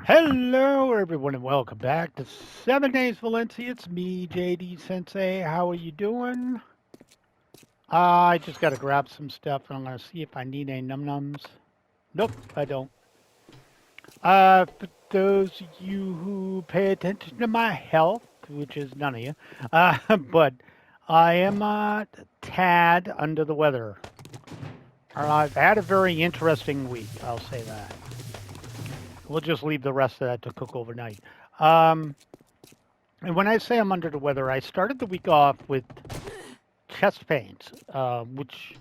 Hello, everyone, and welcome back to 7 Days Valencia. It's me, JD Sensei. How are you doing? I just got to grab some stuff, and I'm going to see if I need any num nums. Nope, I don't. For those of you who pay attention to my health, which is none of you, but I am a tad under the weather. I've had a very interesting week, I'll say that. We'll just leave the rest of that to cook overnight. Um, And when I say I'm under the weather, I started the week off with chest pains, which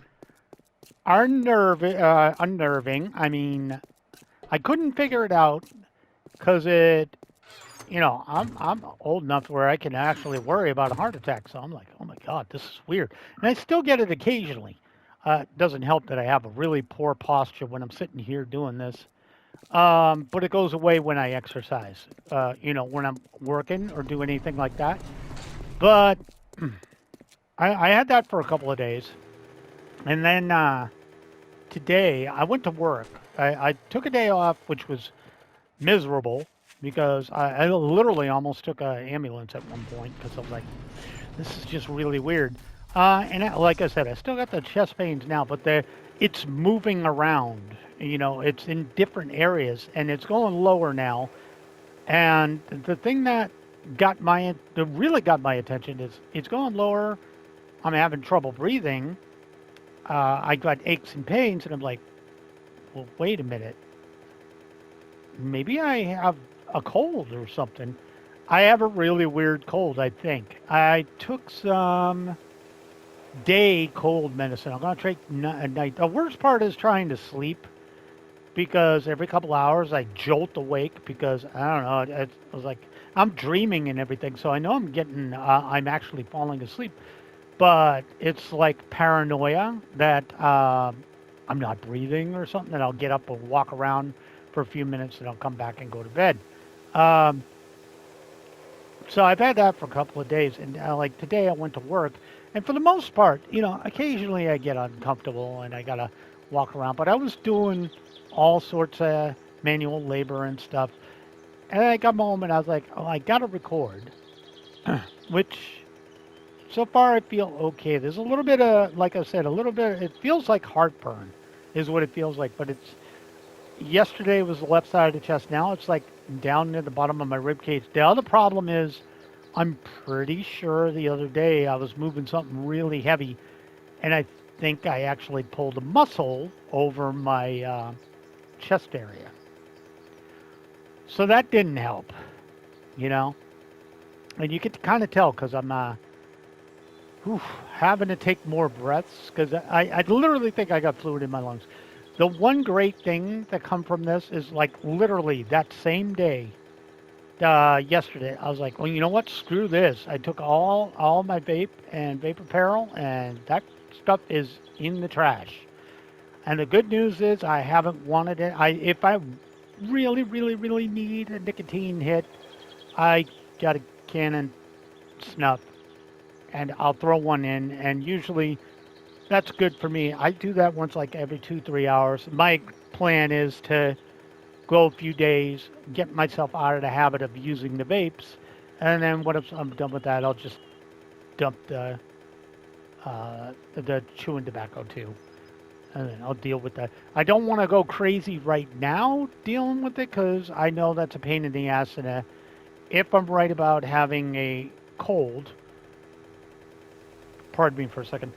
are unnerving. I mean, I couldn't figure it out because I'm old enough where I can actually worry about a heart attack. So I'm like, oh my God, this is weird. And I still get it occasionally. It doesn't help that I have a really poor posture when I'm sitting here doing this. But it goes away when I exercise, when I'm working or do anything like that. But I had that for a couple of days, and then today I went to work. I took a day off, which was miserable because I literally almost took an ambulance at one point because I was like, this is just really weird. Like I said, I still got the chest pains now, but it's moving around. It's in different areas, and it's going lower now. And the thing that really got my attention is it's going lower. I'm having trouble breathing. I got aches and pains, and I'm like, well, wait a minute. Maybe I have a cold or something. I have a really weird cold, I think. I took some day cold medicine. I'm going to take a night. The worst part is trying to sleep because every couple hours I jolt awake because I don't know. I was like, I'm dreaming and everything. So I know I'm actually falling asleep. But it's like paranoia that I'm not breathing or something, and I'll get up and walk around for a few minutes, and I'll come back and go to bed. Um, so I've had that for a couple of days, and like today I went to work, and for the most part, occasionally I get uncomfortable and I gotta walk around, but I was doing all sorts of manual labor and stuff, and I got home and I was like, oh, I gotta record, which so far, I feel okay. There's a little bit of, like I said, a little bit. It feels like heartburn, is what it feels like. But yesterday was the left side of the chest. Now it's like down near the bottom of my rib cage. The other problem is, I'm pretty sure the other day I was moving something really heavy, and I think I actually pulled a muscle over my chest area. So that didn't help, you know. And you get to kind of tell because I'm whew, having to take more breaths because I literally think I got fluid in my lungs. The one great thing that come from this is like literally that same day, yesterday, I was like, well, you know what? Screw this. I took all my vape and vape apparel, and that stuff is in the trash. And the good news is I haven't wanted it. If I really, really, really need a nicotine hit, I got a Canon snuff and I'll throw one in, and usually that's good for me. I do that once like every 2, 3 hours. My plan is to go a few days, get myself out of the habit of using the vapes, and then once I'm done with that, I'll just dump the chewing tobacco too, and then I'll deal with that. I don't want to go crazy right now dealing with it because I know that's a pain in the ass, and if I'm right about having a cold, pardon me for a second.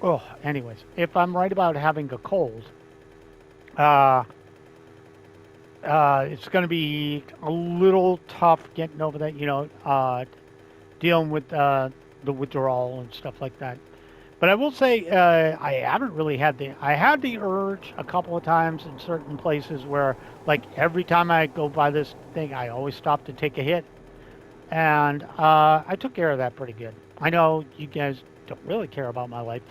Oh, anyways, if I'm right about having a cold, uh, it's going to be a little tough getting over that, dealing with the withdrawal and stuff like that. But I will say, I haven't really I had the urge a couple of times in certain places where, like, every time I go by this thing, I always stop to take a hit. And I took care of that pretty good. I know you guys don't really care about my life,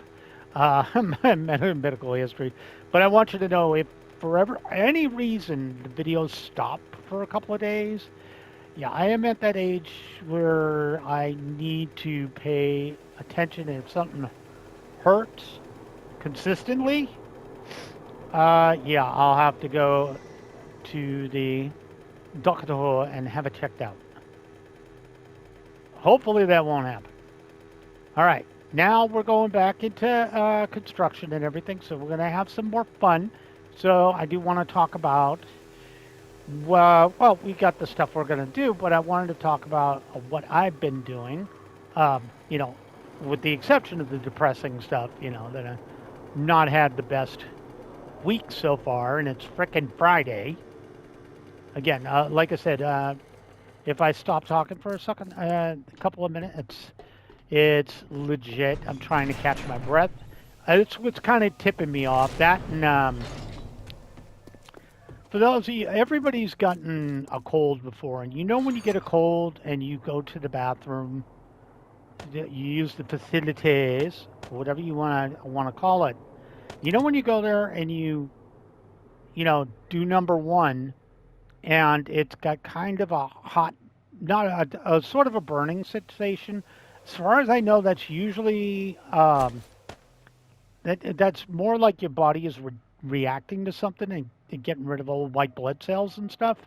my medical history, but I want you to know if for any reason the videos stop for a couple of days, yeah, I am at that age where I need to pay attention. And if something hurts consistently, yeah, I'll have to go to the doctor and have it checked out. Hopefully that won't happen. All right. Now we're going back into construction and everything, so we're going to have some more fun. So I do want to talk about, well, we got the stuff we're going to do, but I wanted to talk about what I've been doing, you know, with the exception of the depressing stuff, you know, that I've not had the best week so far, and it's frickin' Friday. Again, like I said, if I stop talking for a second, a couple of minutes, it's legit. I'm trying to catch my breath. It's what's kind of tipping me off. That and for those of you, everybody's gotten a cold before, and you know when you get a cold and you go to the bathroom, you use the facilities, whatever you want to call it. You know when you go there and you know, do number one, and it's got kind of a hot, not a sort of a burning sensation. As far as I know, that's usually that's more like your body is reacting to something and getting rid of old white blood cells and stuff.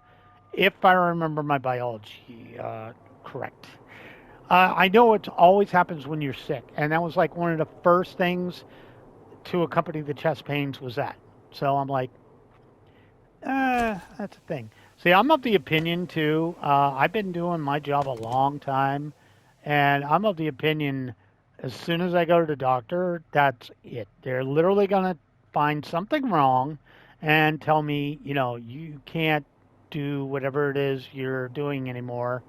If I remember my biology correct, I know it always happens when you're sick, and that was like one of the first things to accompany the chest pains was that. So I'm like, that's a thing. See, I'm of the opinion too. I've been doing my job a long time, and I'm of the opinion as soon as I go to the doctor, that's it. They're literally gonna find something wrong and tell me, you know, you can't do whatever it is you're doing anymore.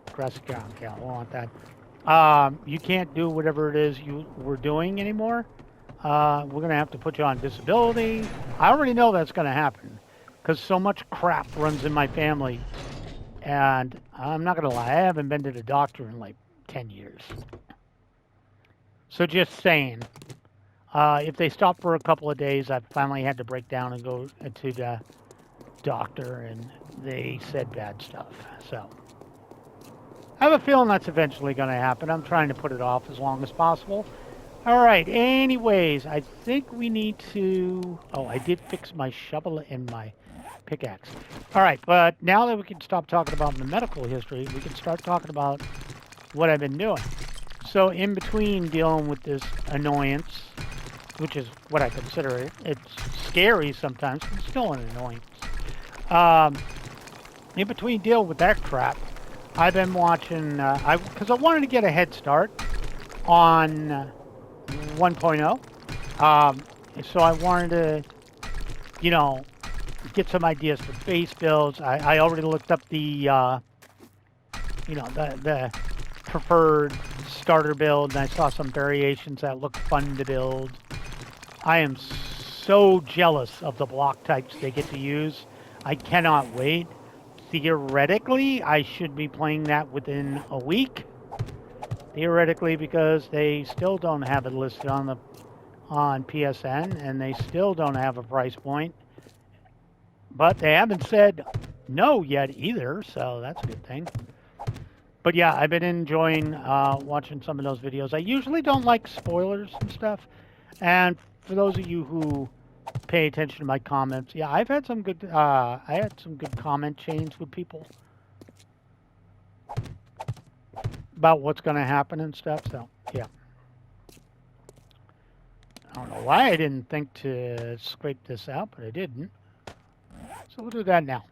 Press down, yeah, I want that. You can't do whatever it is you were doing anymore. We're gonna have to put you on disability. I already know that's gonna happen because so much crap runs in my family. And I'm not going to lie, I haven't been to the doctor in like 10 years. So just saying, if they stop for a couple of days, I finally had to break down and go to the doctor, and they said bad stuff. So I have a feeling that's eventually going to happen. I'm trying to put it off as long as possible. All right, anyways, I think we need to... Oh, I did fix my shovel and my pickaxe. All right, but now that we can stop talking about the medical history, we can start talking about what I've been doing. So in between dealing with this annoyance, which is what I consider it, it's scary sometimes, but it's still an annoyance. In between dealing with that crap, I've been watching, because I wanted to get a head start on 1.0. So I wanted to, you know, get some ideas for base builds. I already looked up the, you know, the preferred starter build, and I saw some variations that look fun to build. I am so jealous of the block types they get to use. I cannot wait. Theoretically, I should be playing that within a week. Theoretically, because they still don't have it listed on PSN, and they still don't have a price point. But they haven't said no yet either, so that's a good thing. But yeah, I've been enjoying watching some of those videos. I usually don't like spoilers and stuff. And for those of you who pay attention to my comments, yeah, I've had some good. I had some good comment chains with people about what's going to happen and stuff. So yeah, I don't know why I didn't think to scrape this out, but I didn't. So we'll do that now.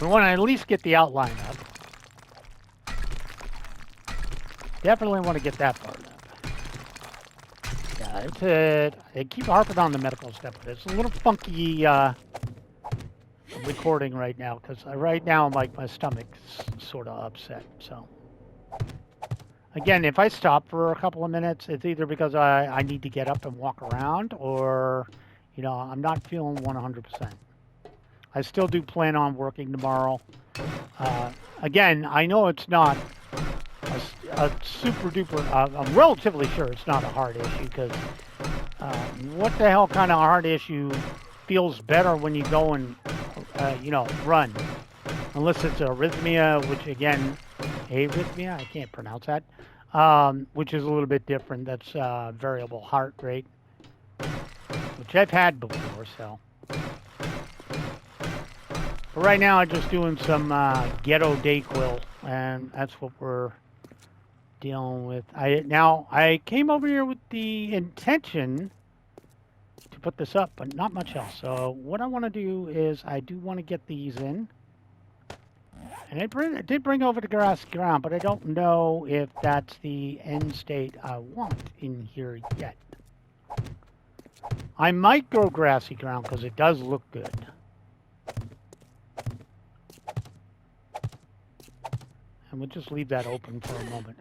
We want to at least get the outline up. Definitely want to get that part up. Yeah, I keep harping on the medical stuff, but it's a little funky recording right now because right now like my stomach's sort of upset. So again, if I stop for a couple of minutes, it's either because I need to get up and walk around, or you know, I'm not feeling 100%. I still do plan on working tomorrow. Again, I know it's not a super duper, I'm relatively sure it's not a heart issue, because what the hell kind of heart issue feels better when you go and, you know, run? Unless it's arrhythmia, which again, arrhythmia, I can't pronounce that. which is a little bit different. That's variable heart rate, which I've had before. So, but right now I'm just doing some ghetto Dayquil, and that's what we're dealing with. I came over here with the intention to put this up, but not much else. So what I want to do is I do want to get these in. And it did bring over the grassy ground, but I don't know if that's the end state I want in here yet. I might grow grassy ground because it does look good. And we'll just leave that open for a moment.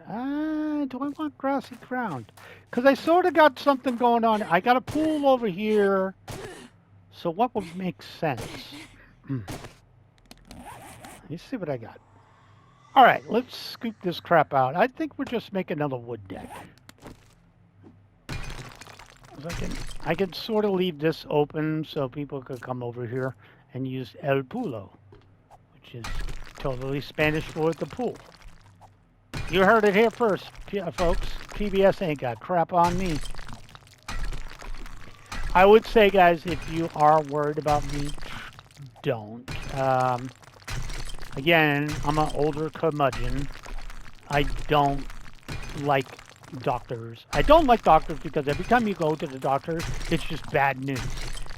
Do I want grassy ground? Because I sort of got something going on. I got a pool over here. So what would make sense? Let's see what I got. All right, let's scoop this crap out. I think we'll just make another wood deck. I can sort of leave this open so people could come over here and use el pulo, which is totally Spanish for the pool. You heard it here first, folks. PBS ain't got crap on me. I would say, guys, if you are worried about meat, don't. Again, I'm an older curmudgeon. I don't like doctors. I don't like doctors because every time you go to the doctor, it's just bad news.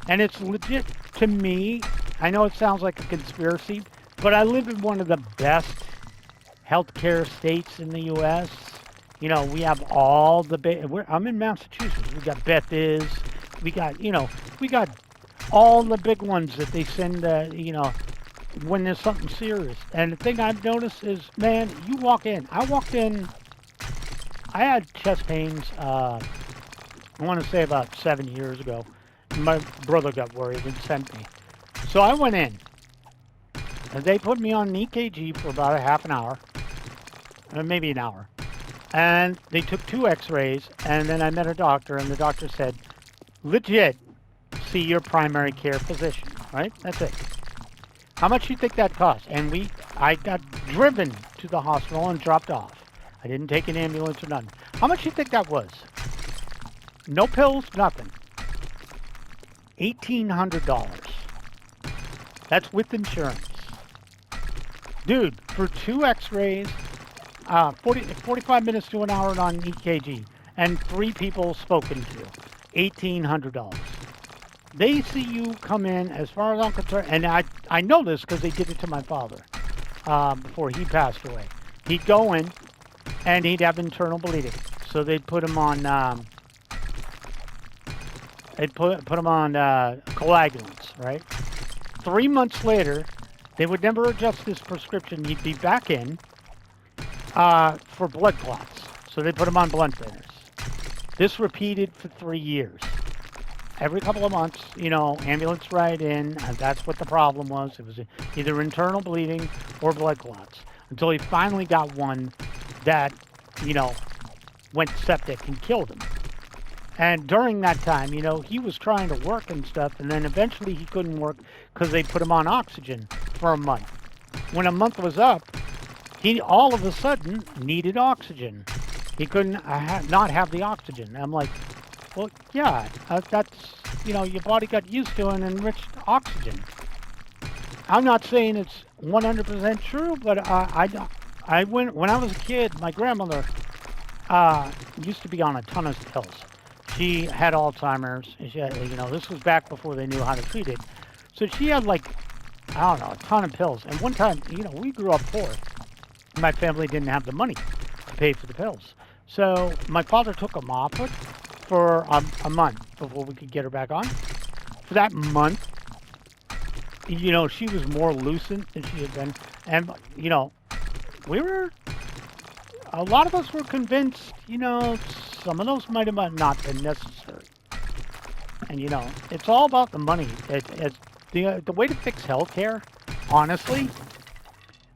And it's legit to me. I know it sounds like a conspiracy, but I live in one of the best healthcare states in the U.S. You know, we have all the I'm in Massachusetts. We got Beth's. We got all the big ones that they send. When there's something serious. And the thing I've noticed is, man, you walk in. I walked in. I had chest pains. I want to say about 7 years ago. My brother got worried and sent me. So I went in. And they put me on an EKG for about a half an hour, maybe an hour. And they took 2 X-rays, and then I met a doctor, and the doctor said, legit, see your primary care physician, right? That's it. How much do you think that cost? And I got driven to the hospital and dropped off. I didn't take an ambulance or nothing. How much do you think that was? No pills, nothing. $1,800. That's with insurance. Dude, for 2 X-rays, 45 minutes to an hour on EKG, and 3 people spoken to, $1,800. They see you come in, as far as I'm concerned, and I know this because they did it to my father before he passed away. He'd go in, and he'd have internal bleeding. So they'd put him on, coagulants, right? 3 months later, they would never adjust his prescription. He'd be back in for blood clots. So they put him on blood thinners. This repeated for 3 years. Every couple of months, ambulance ride in, and that's what the problem was. It was either internal bleeding or blood clots. Until he finally got one that, went septic and killed him. And during that time, he was trying to work and stuff, and then eventually he couldn't work because they put him on oxygen for a month. When a month was up, he all of a sudden needed oxygen. He couldn't not have the oxygen. I'm like, well, yeah, that's, your body got used to an enriched oxygen. I'm not saying it's 100% true, but when I was a kid, my grandmother used to be on a ton of pills. She had Alzheimer's. She had, this was back before they knew how to treat it. So she had a ton of pills. And one time, we grew up poor. My family didn't have the money to pay for the pills. So my father took them off it for a month before we could get her back on. For that month, she was more lucid than she had been. And, a lot of us were convinced, some of those might have not been necessary. And, it's all about the money. The way to fix healthcare, honestly,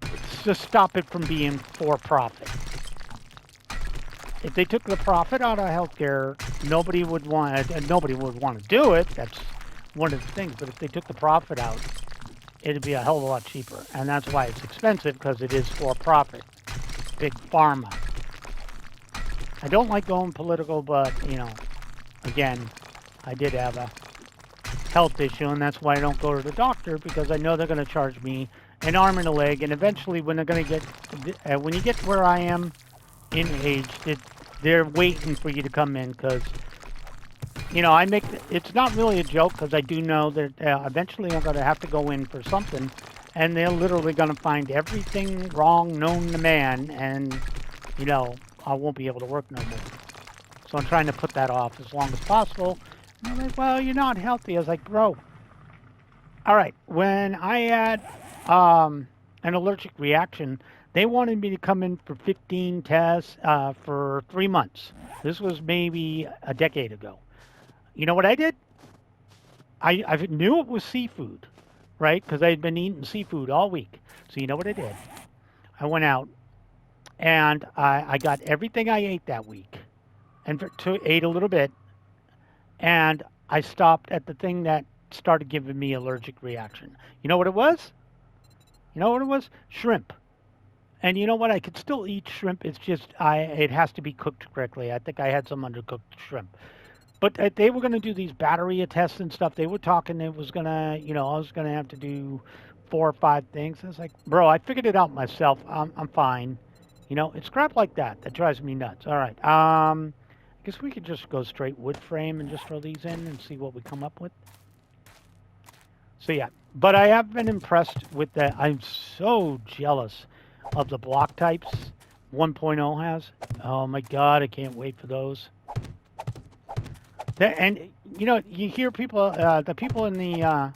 is to stop it from being for profit. If they took the profit out of healthcare, nobody would want to do it. That's one of the things. But if they took the profit out, it'd be a hell of a lot cheaper. And that's why it's expensive, because it is for profit. Big pharma. I don't like going political, but, again, I did have a health issue, and that's why I don't go to the doctor, because I know they're going to charge me an arm and a leg, and eventually when they're going to get, when you get where I am in age, they're waiting for you to come in, because, it's not really a joke, because I do know that eventually I'm going to have to go in for something, and they're literally going to find everything wrong known to man, and, I won't be able to work no more. So I'm trying to put that off as long as possible. And they're like, well, you're not healthy. I was like, bro. All right. When I had an allergic reaction, they wanted me to come in for 15 tests for 3 months. This was maybe a decade ago. You know what I did? I knew it was seafood, right? Because I had been eating seafood all week. So you know what I did? I went out and I got everything I ate that week and ate a little bit. And I stopped at the thing that started giving me allergic reaction. You know what it was? You know what it was? Shrimp. And you know what? I could still eat shrimp. It's just it has to be cooked correctly. I think I had some undercooked shrimp. But they were going to do these battery tests and stuff. They were talking. It was going to, I was going to have to do 4 or 5 things. I was like, bro, I figured it out myself. I'm fine. It's crap like that that drives me nuts. All right. I guess we could just go straight wood frame and just throw these in and see what we come up with. So yeah, but I have been impressed with that. I'm so jealous of the block types 1.0 has. Oh my God, I can't wait for those. And you hear people, the people in the,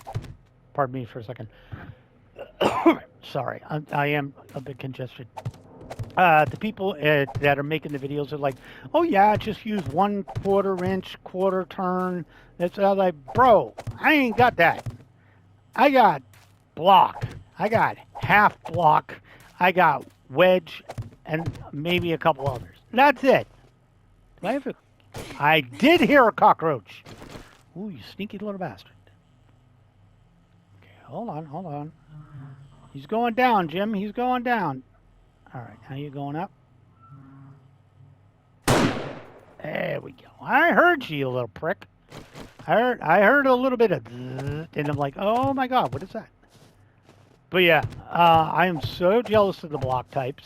pardon me for a second. Sorry, I am a bit congested. The people that are making the videos are like, oh yeah, just use 1/4 inch, quarter turn. That's how bro, I ain't got that. I got block. I got half block. I got wedge and maybe a couple others. That's it. I did hear a cockroach. Ooh, you sneaky little bastard. Okay, hold on. He's going down, Jim. He's going down. All right, now you're going up. There we go. I heard you little prick. I heard a little bit of, and I'm like, oh my God, what is that? But yeah, I am so jealous of the block types.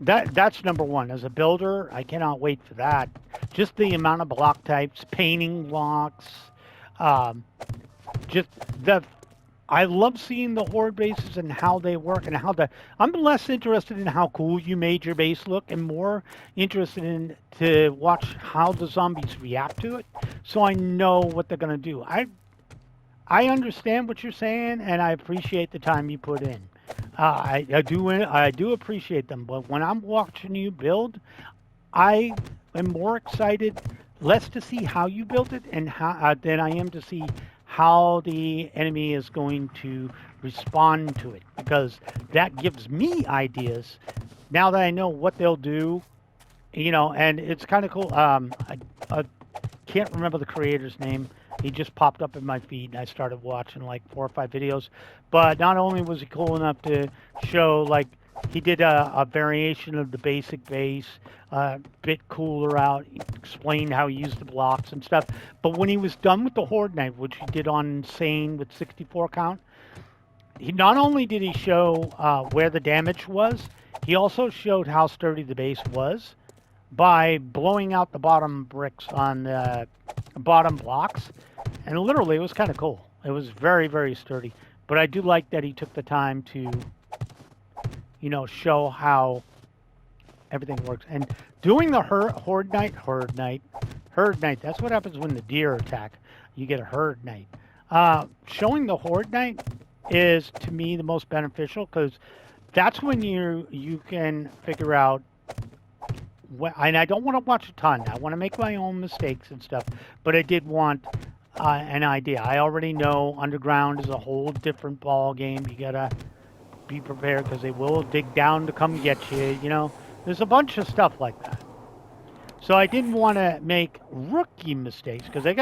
That's number one. As a builder, I cannot wait for that. Just the amount of block types, painting blocks, just the. I love seeing the horde bases and how they work and I'm less interested in how cool you made your base look and more interested in to watch how the zombies react to it, so I know what they're gonna do. I understand what you're saying and I appreciate the time you put in. I do appreciate them, but when I'm watching you build, I am more excited less to see how you built it and how than I am to see how the enemy is going to respond to it, because that gives me ideas now that I know what they'll do, and it's kind of cool. I can't remember the creator's name. He just popped up in my feed and I started watching like 4 or 5 videos. But not only was he cool enough to show, like, he did a variation of the basic base, bit cooler out, explained how he used the blocks and stuff. But when he was done with the Horde Knight, which he did on Insane with 64 count, he not only did he show where the damage was, he also showed how sturdy the base was by blowing out the bottom bricks on the bottom blocks. And literally, it was kind of cool. It was very, very sturdy. But I do like that he took the time to, show how everything works. And doing the horde night, that's what happens when the deer attack. You get a herd night. Showing the horde night is, to me, the most beneficial, because that's when you can figure out. And I don't want to watch a ton. I want to make my own mistakes and stuff. But I did want an idea. I already know underground is a whole different ball game. You gotta be prepared because they will dig down to come get you. There's a bunch of stuff like that. So I didn't want to make rookie mistakes, because you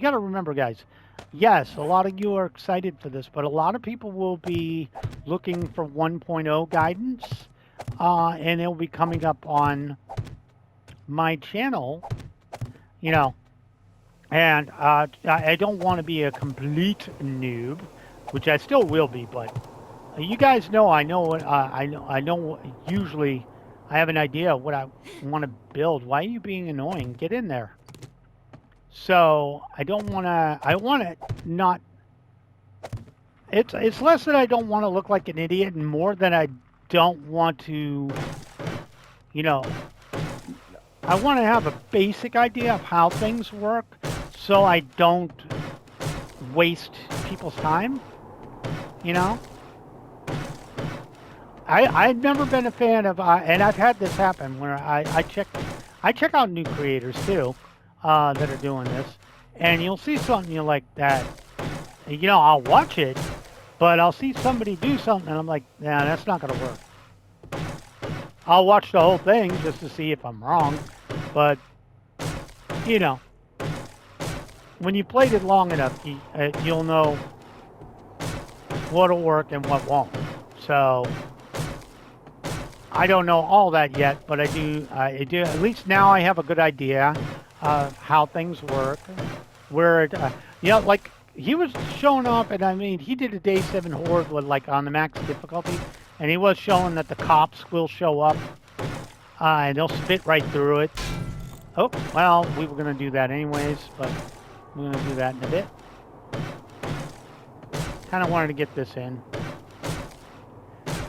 gotta remember, guys. Yes, a lot of you are excited for this, but a lot of people will be looking for 1.0 guidance. and it'll be coming up on my channel, you know. And I don't want to be a complete noob, which I still will be, but you guys know I know what I know. Usually, I have an idea of what I want to build. Why are you being annoying? Get in there. So I don't want to. I want to not. It's less that I don't want to look like an idiot, and more that I don't want to. You know, I want to have a basic idea of how things work, so I don't waste people's time. You know. I've never been a fan of, and I've had this happen where I check out new creators too, that are doing this, and you'll see something you like that, you know, I'll watch it, but I'll see somebody do something, and I'm like, nah, that's not gonna work. I'll watch the whole thing just to see if I'm wrong, but you know, when you played it long enough, you'll know what'll work and what won't. So. I don't know all that yet, but I do. At least now I have a good idea of how things work. Where it, you know, like he was showing off, and I mean, he did a day 7 horde with like on the max difficulty, and he was showing that the cops will show up, and they'll spit right through it. Oh, well, we were gonna do that anyways, but we're gonna do that in a bit. Kind of wanted to get this in.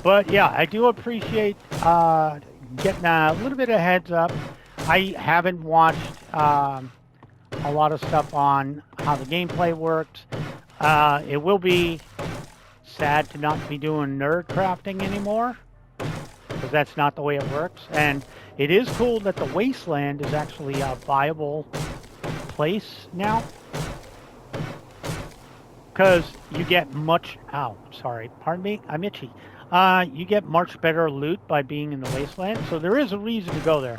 But yeah, I do appreciate getting a little bit of heads up. I haven't watched a lot of stuff on how the gameplay works. It will be sad to not be doing nerd crafting anymore, because that's not the way it works. And it is cool that the wasteland is actually a viable place now, because you get much... Ow, sorry, pardon me, I'm itchy. You get much better loot by being in the wasteland, so there is a reason to go there.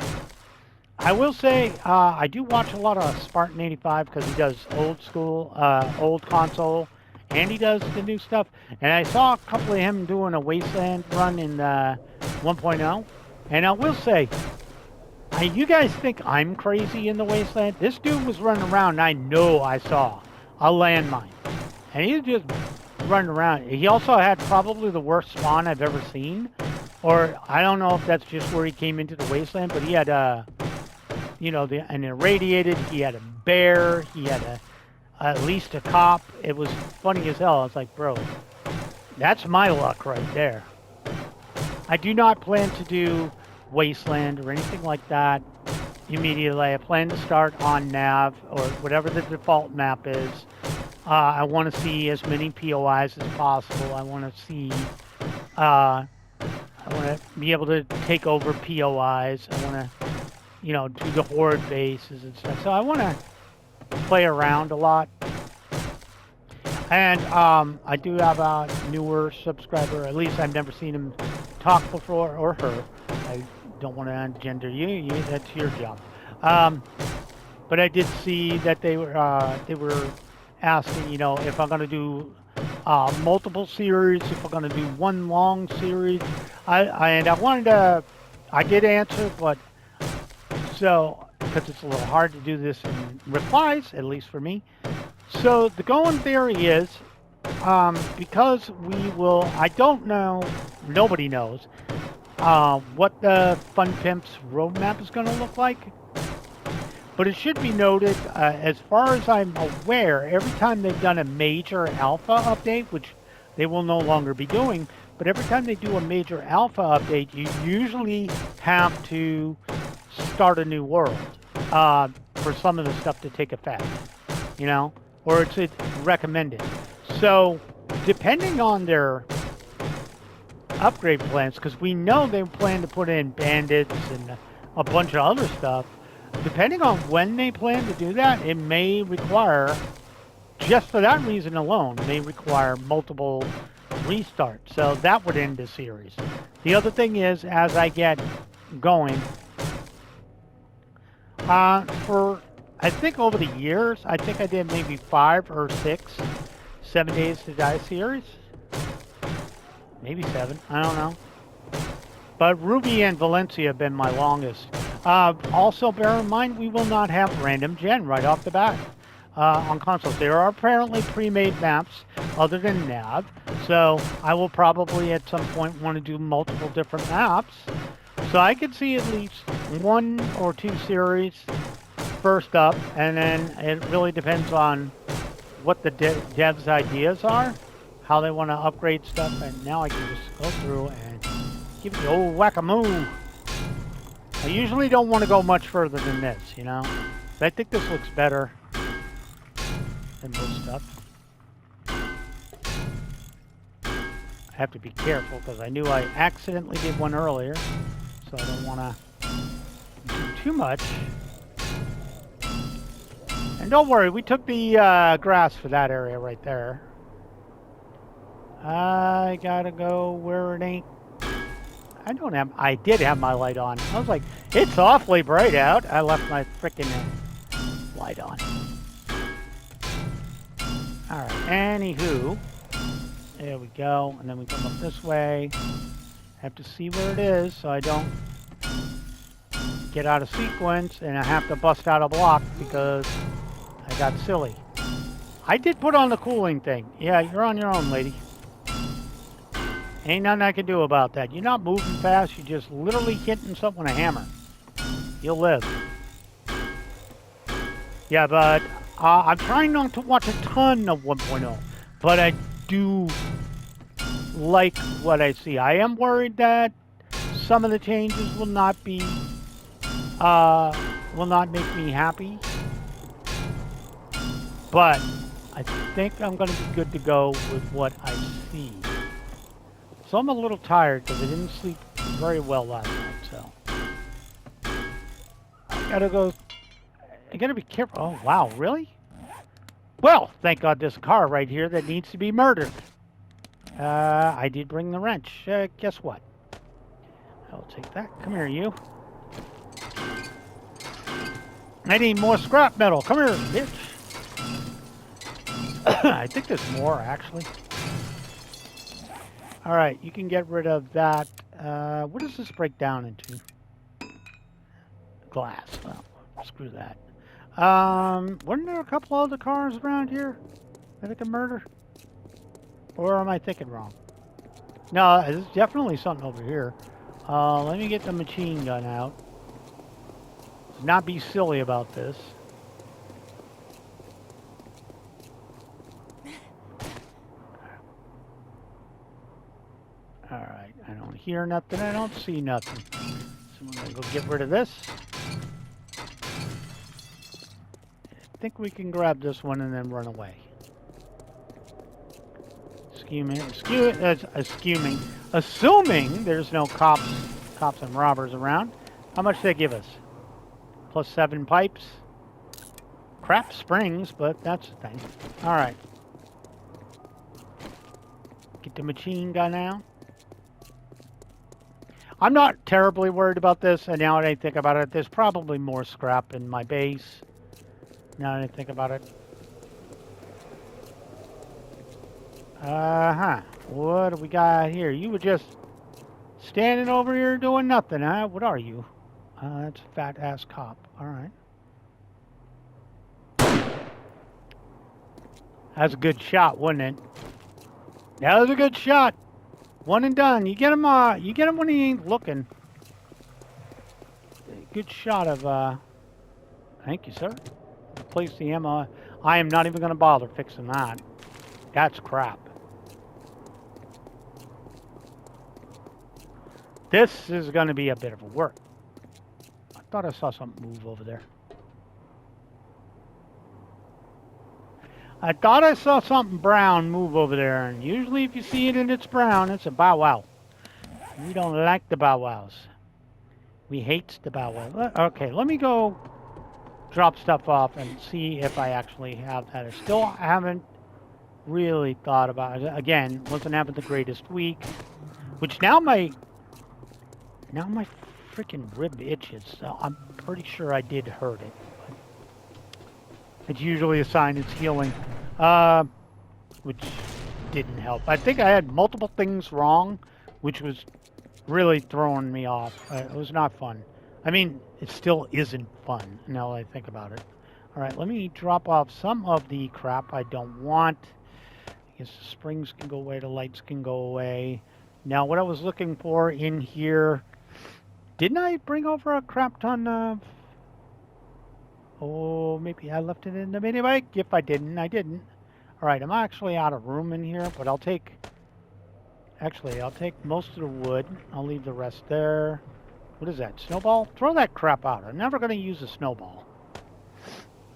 I will say, I do watch a lot of Spartan 85 because he does old school, old console, and he does the new stuff. And I saw a couple of him doing a wasteland run in 1.0, and I will say, you guys think I'm crazy in the wasteland? This dude was running around, and I know I saw a landmine, and he was just running around. He also had probably the worst spawn I've ever seen, or I don't know if that's just where he came into the wasteland, but he had you know, an irradiated, he had a bear, he had at least a cop. It was funny as hell. I was like, bro, that's my luck right there. I do not plan to do wasteland or anything like that immediately. I plan to start on nav or whatever the default map is. I want to see as many POIs as possible. I want to see, I want to be able to take over POIs. I want to, you know, do the horde bases and stuff. So I want to play around a lot. And I do have a newer subscriber. At least I've never seen him talk before, or her. I don't want to ungender you. That's your job. But I did see that they were asking, you know, if I'm going to do multiple series, if I'm going to do one long series. I did answer, but so, because it's a little hard to do this in replies, at least for me. So the going theory is, because I don't know, nobody knows, what the Fun Pimps roadmap is going to look like. But it should be noted, as far as I'm aware, every time they've done a major alpha update, which they will no longer be doing, but every time they do a major alpha update, you usually have to start a new world for some of the stuff to take effect, you know, or it's recommended. So, depending on their upgrade plans, because we know they plan to put in bandits and a bunch of other stuff, depending on when they plan to do that, it may require, just for that reason alone, may require multiple restarts. So that would end the series. The other thing is, as I get going, for, I think over the years, I think I did maybe 5 or 6 7 Days to Die series. Maybe 7, I don't know. But Ruby and Valencia have been my longest. Also, bear in mind, we will not have random gen right off the bat on consoles. There are apparently pre-made maps other than Nav, so I will probably at some point want to do multiple different maps. So I could see at least 1 or 2 series first up, and then it really depends on what the devs' ideas are, how they want to upgrade stuff, and now I can just go through and give it the old whack-a-moo. I usually don't want to go much further than this, you know? But I think this looks better than most stuff. I have to be careful because I knew I accidentally did one earlier, so I don't want to do too much. And don't worry, we took the grass for that area right there. I gotta go where it ain't. I did have my light on. I was like, it's awfully bright out. I left my frickin' light on. Alright, anywho. There we go. And then we come up this way. Have to see where it is so I don't get out of sequence and I have to bust out a block because I got silly. I did put on the cooling thing. Yeah, you're on your own, lady. Ain't nothing I can do about that. You're not moving fast. You're just literally hitting something with a hammer. You'll live. Yeah, but I'm trying not to watch a ton of 1.0. But I do like what I see. I am worried that some of the changes will not be, will not make me happy. But I think I'm going to be good to go with what I see. So I'm a little tired because I didn't sleep very well last night, so. I gotta be careful. Oh, wow, really? Well, thank God there's a car right here that needs to be murdered. I did bring the wrench. Guess what? I'll take that. Come here, you. I need more scrap metal. Come here, bitch. I think there's more, actually. All right, you can get rid of that. What does this break down into? Glass. Well, screw that. Weren't there a couple other cars around here that I could murder? Or am I thinking wrong? No, there's definitely something over here. Let me get the machine gun out. Not be silly about this. Alright, I don't hear nothing, I don't see nothing. So I'm gonna go get rid of this. I think we can grab this one and then run away. Assuming there's no cops and robbers around. How much they give us? Plus 7 pipes. Crap springs, but that's the thing. Alright. Get the machine gun out. I'm not terribly worried about this, and now that I think about it, there's probably more scrap in my base. Now that I think about it. What do we got here? You were just standing over here doing nothing, huh? What are you? That's a fat-ass cop. Alright. That's a good shot, wasn't it? That was a good shot. One and done. You get him when he ain't looking. Good shot of, thank you, sir. Replace the ammo. I am not even going to bother fixing that. That's crap. This is going to be a bit of a work. I thought I saw something move over there. I thought I saw something brown move over there, and usually if you see it and it's brown, it's a bow wow. We don't like the bow wows. We hate the bow wow. Okay, let me go drop stuff off and see if I actually have that. I still haven't really thought about it. Again, wasn't having the greatest week, which now my freaking rib itches, so I'm pretty sure I did hurt it. It's usually a sign it's healing, which didn't help. I think I had multiple things wrong, which was really throwing me off. It was not fun. I mean, it still isn't fun now that I think about it. All right, let me drop off some of the crap I don't want. I guess the springs can go away, the lights can go away. Now, what I was looking for in here, didn't I bring over a crap ton of... Oh, maybe I left it in the mini bike? If I didn't, I didn't. All right, I'm actually out of room in here, but I'll take... Actually, I'll take most of the wood. I'll leave the rest there. What is that, snowball? Throw that crap out. I'm never going to use a snowball.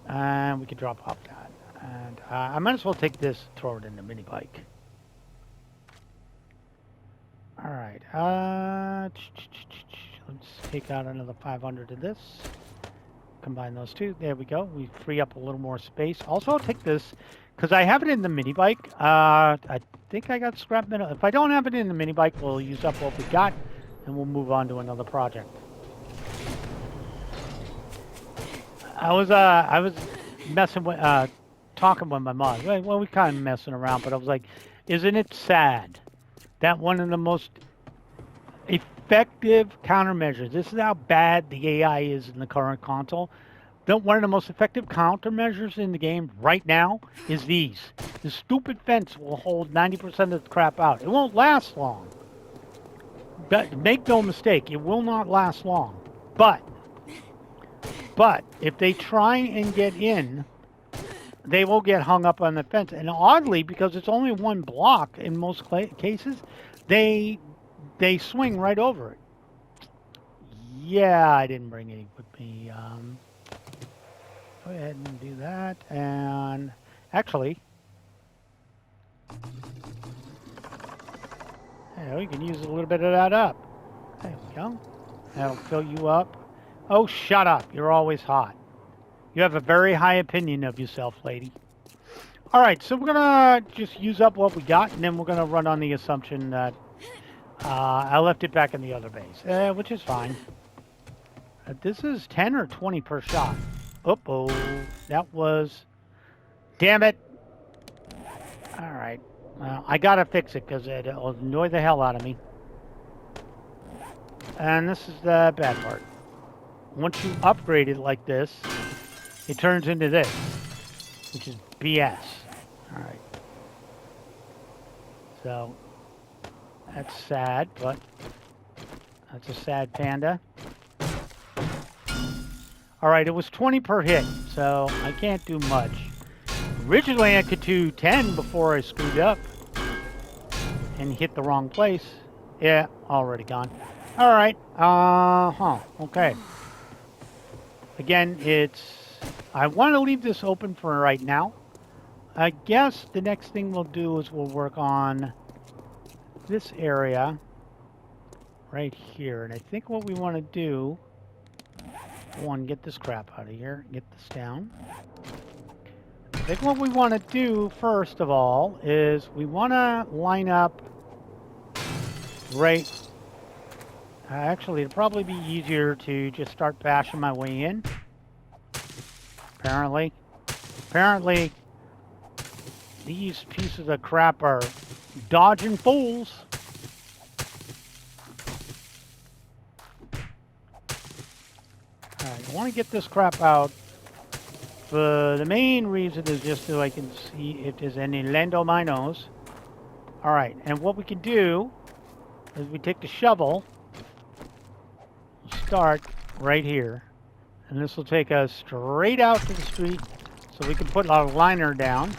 And we can drop off that. And I might as well take this, throw it in the mini bike. All right. Let's take out another 500 of this. Combine those two. There we go. We free up a little more space. Also, I'll take this because I have it in the mini bike. I think I got scrap metal. If I don't have it in the mini bike, we'll use up what we got, and we'll move on to another project. I was messing with, talking with my mom. Well, we kind of messing around, but I was like, isn't it sad that one of the most effective countermeasures, this is how bad the AI is in the current console, that one of the most effective countermeasures in the game right now is these. The stupid fence will hold 90% of the crap out. It won't last long. But make no mistake, it will not last long. But if they try and get in, they will get hung up on the fence. And oddly, because it's only one block in most cases, they swing right over it. Yeah, I didn't bring any with me. Go ahead and do that. And actually, we can use a little bit of that up. There we go. That'll fill you up. Oh, shut up. You're always hot. You have a very high opinion of yourself, lady. All right, so we're going to just use up what we got, and then we're going to run on the assumption that I left it back in the other base, which is fine. This is 10 or 20 per shot. Uh-oh. That was... Damn it. All right. Well, I got to fix it because it'll annoy the hell out of me. And this is the bad part. Once you upgrade it like this, it turns into this, which is BS. All right. So, that's sad, but that's a sad panda. All right, it was 20 per hit, so I can't do much. Originally, I could do 10 before I screwed up and hit the wrong place. Yeah, already gone. All right. Okay. Again, I want to leave this open for right now. I guess the next thing we'll do is we'll work on this area right here. And I think what we want to do, one, get this crap out of here, get this down. I think what we want to do first of all is we want to line up right. Actually, it'd probably be easier to just start bashing my way in. Apparently, these pieces of crap are dodging fools. Alright, I want to get this crap out. The main reason is just so I can see if there's any landominos. Alright, and what we can do is we take the shovel, start right here, and this will take us straight out to the street so we can put a liner down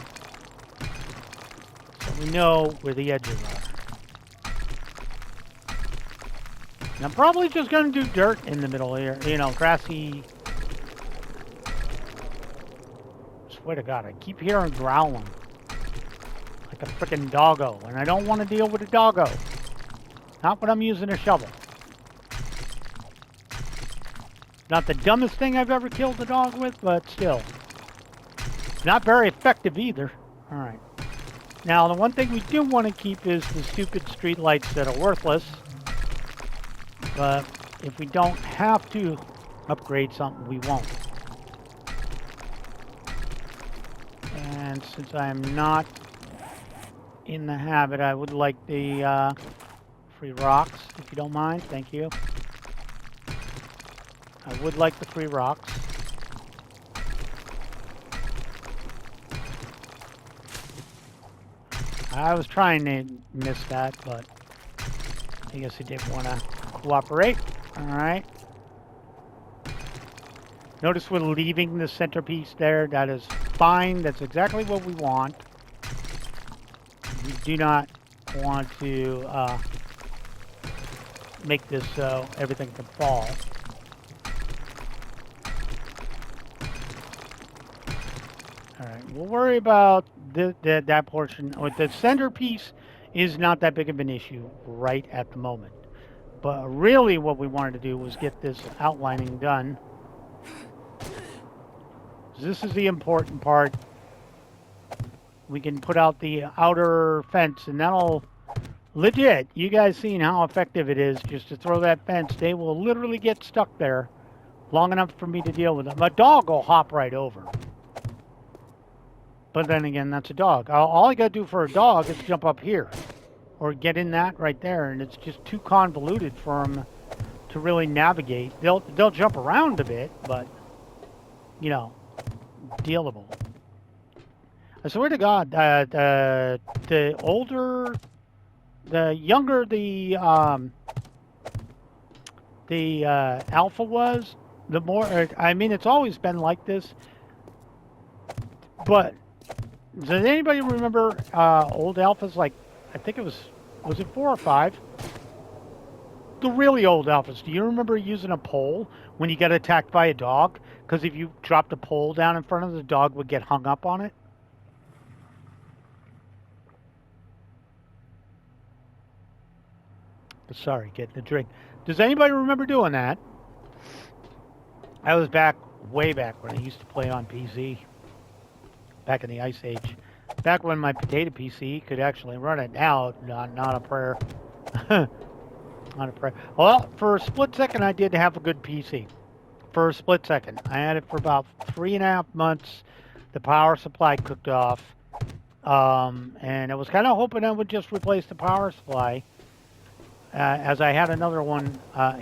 so we know where the edges are. And I'm probably just going to do dirt in the middle here, you know, grassy. Swear to God, I keep hearing growling like a freaking doggo, and I don't want to deal with a doggo. Not when I'm using a shovel. Not the dumbest thing I've ever killed a dog with, but still. Not very effective either. Alright. Now, the one thing we do want to keep is the stupid street lights that are worthless. But if we don't have to upgrade something, we won't. And since I am not in the habit, I would like the 3 rocks, if you don't mind. Thank you. I would like the 3 rocks. I was trying to miss that, but I guess he didn't want to cooperate. All right. Notice we're leaving the centerpiece there. That is fine. That's exactly what we want. We do not want to make this so everything can fall. All right, we'll worry about that portion. The centerpiece is not that big of an issue right at the moment. But really what we wanted to do was get this outlining done. This is the important part. We can put out the outer fence, and that'll legit. You guys seen how effective it is just to throw that fence. They will literally get stuck there long enough for me to deal with them. A dog will hop right over. But then again, that's a dog. All I got to do for a dog is jump up here or get in that right there, and it's just too convoluted for them to really navigate. They'll jump around a bit, but, you know, dealable. I swear to God, the younger the alpha was, the more. I mean, it's always been like this. But does anybody remember old alphas? Like, I think it was it 4 or 5? The really old alphas. Do you remember using a pole when you got attacked by a dog? Because if you dropped a pole down in front of the dog, would get hung up on it. Sorry, getting a drink. Does anybody remember doing that? I was way back when I used to play on PC. Back in the Ice Age. Back when my potato PC could actually run it. Now, not a prayer. Not a prayer. Well, for a split second, I did have a good PC. For a split second. I had it for about 3.5 months. The power supply cooked off. And I was kind of hoping I would just replace the power supply. As I had another one, I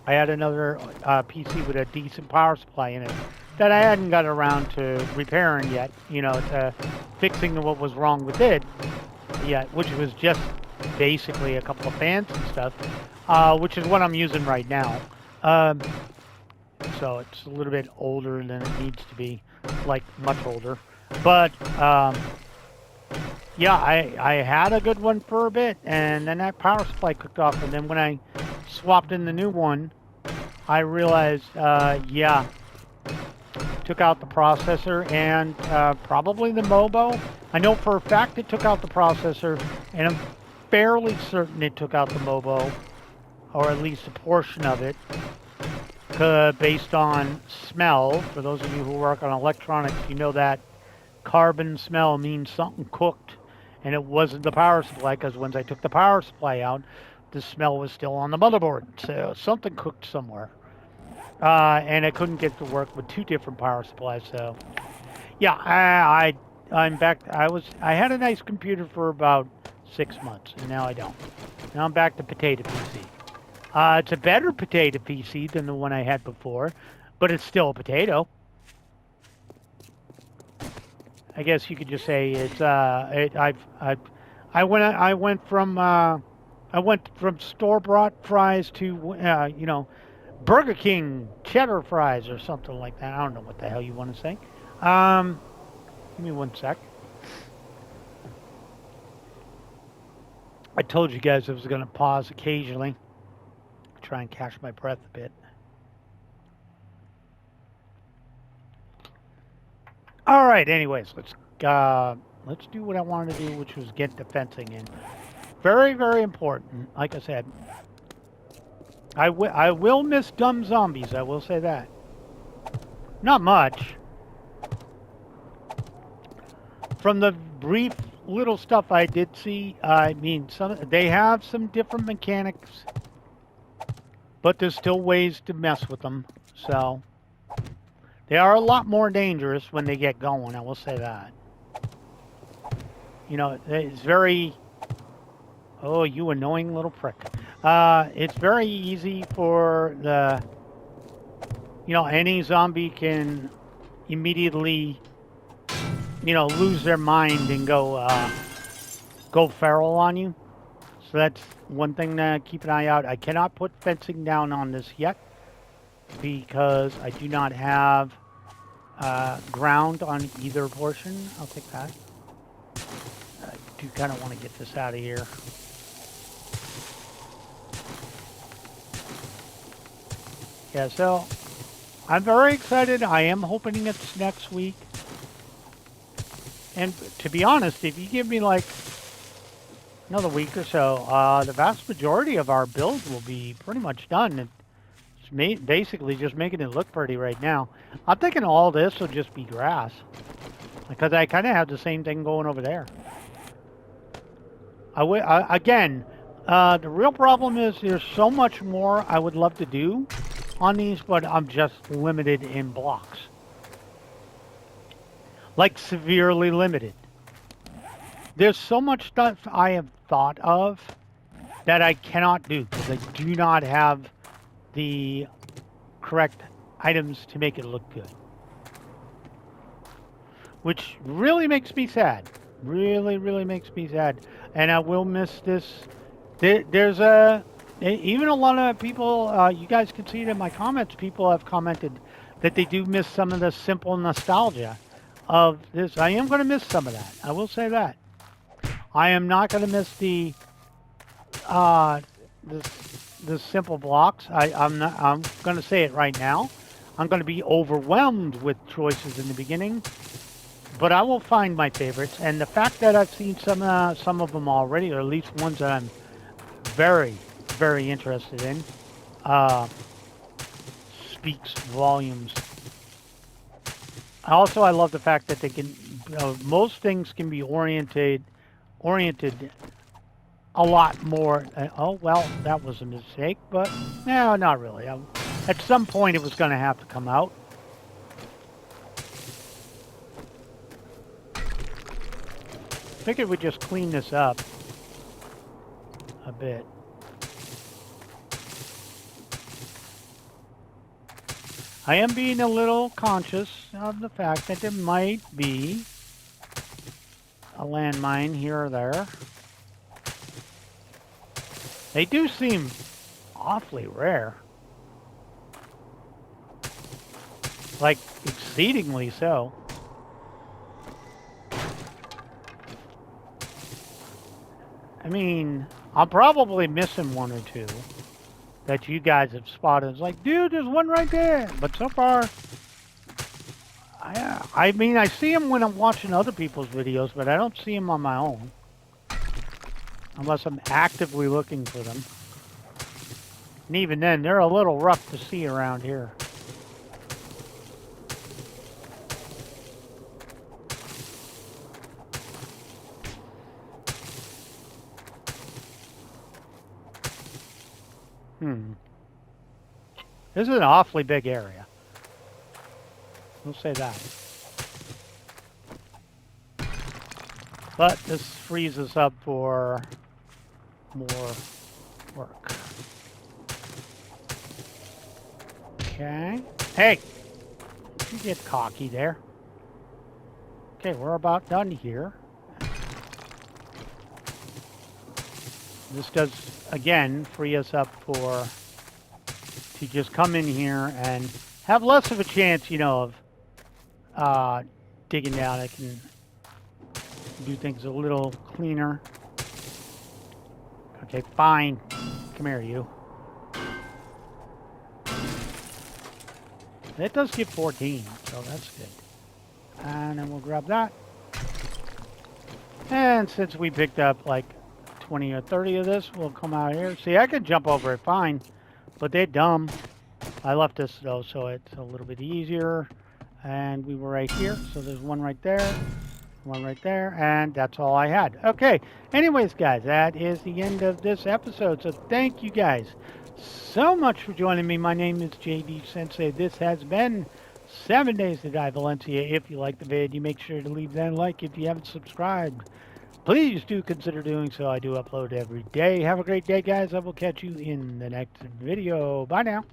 had another PC with a decent power supply in it that I hadn't got around to repairing yet, to fixing what was wrong with it yet, which was just basically a couple of fans and stuff, which is what I'm using right now. So it's a little bit older than it needs to be, like much older. But yeah, I had a good one for a bit, and then that power supply cooked off, and then when I swapped in the new one, I realized, yeah, took out the processor and probably the MOBO. I know for a fact it took out the processor, and I'm fairly certain it took out the MOBO, or at least a portion of it, based on smell. For those of you who work on electronics, you know that carbon smell means something cooked, and it wasn't the power supply, because once I took the power supply out, the smell was still on the motherboard, so something cooked somewhere. And I couldn't get to work with 2 different power supplies, so yeah, I'm back. I had a nice computer for about 6 months, and now I don't. Now I'm back to potato PC. It's a better potato PC than the one I had before, but it's still a potato. I guess you could just say it's I went from store-bought fries to Burger King cheddar fries or something like that. I don't know what the hell you want to say. Give me 1 sec. I told you guys I was going to pause occasionally, try and catch my breath a bit. All right. Anyways, let's do what I wanted to do, which was get the fencing in. Very, very important. Like I said, I will miss dumb zombies. I will say that. Not much. From the brief little stuff I did see, I mean, they have some different mechanics, but there's still ways to mess with them. So they are a lot more dangerous when they get going. I will say that. It's very Oh, you annoying little prick. It's very easy for the, any zombie can immediately, lose their mind and go feral on you. So that's one thing to keep an eye out. I cannot put fencing down on this yet because I do not have ground on either portion. I'll take that. I do kind of want to get this out of here. Yeah, so I'm very excited. I am hoping it's next week. And to be honest, if you give me like another week or so, the vast majority of our build will be pretty much done. It's basically just making it look pretty right now. I'm thinking all this will just be grass. Because I kind of have the same thing going over there. Again, the real problem is there's so much more I would love to do on these, but I'm just limited in blocks. Like severely limited. There's so much stuff I have thought of that I cannot do because I do not have the correct items to make it look good. Which really makes me sad. Really, really makes me sad. And I will miss this. There's even a lot of people, you guys can see it in my comments, people have commented that they do miss some of the simple nostalgia of this. I am going to miss some of that. I will say that. I am not going to miss the simple blocks. I'm going to say it right now. I'm going to be overwhelmed with choices in the beginning, but I will find my favorites. And the fact that I've seen some of them already, or at least ones that I'm very, very interested in, speaks volumes. Also, I love the fact that they can, most things can be oriented a lot more. Oh, well, that was a mistake, but no, not really. At some point, it was going to have to come out. Figured we'd just clean this up a bit. I am being a little conscious of the fact that there might be a landmine here or there. They do seem awfully rare. Like, exceedingly so. I mean, I'm probably missing one or two that you guys have spotted. It's like, dude, there's one right there. But so far, I mean, I see them when I'm watching other people's videos, but I don't see them on my own. Unless I'm actively looking for them. And even then, they're a little rough to see around here. This is an awfully big area. We'll say that. But this frees us up for more work. Okay. Hey! You get cocky there. Okay, we're about done here. This does, again, free us up to just come in here and have less of a chance, of digging down. I can do things a little cleaner. Okay, fine. Come here, you. That does give 14, so that's good. And then we'll grab that. And since we picked up like 20 or 30 of this, we'll come out here. See, I could jump over it fine, but they're dumb. I left this though, so it's a little bit easier. And we were right here, so there's one right there, one right there, and that's all I had. Okay, anyways, guys, that is the end of this episode, so thank you guys so much for joining me. My name is JD Sensei. This has been 7 Days to Die Valencia. If you like the video, make sure to leave that like. If you haven't subscribed, please do consider doing so. I do upload every day. Have a great day, guys. I will catch you in the next video. Bye now.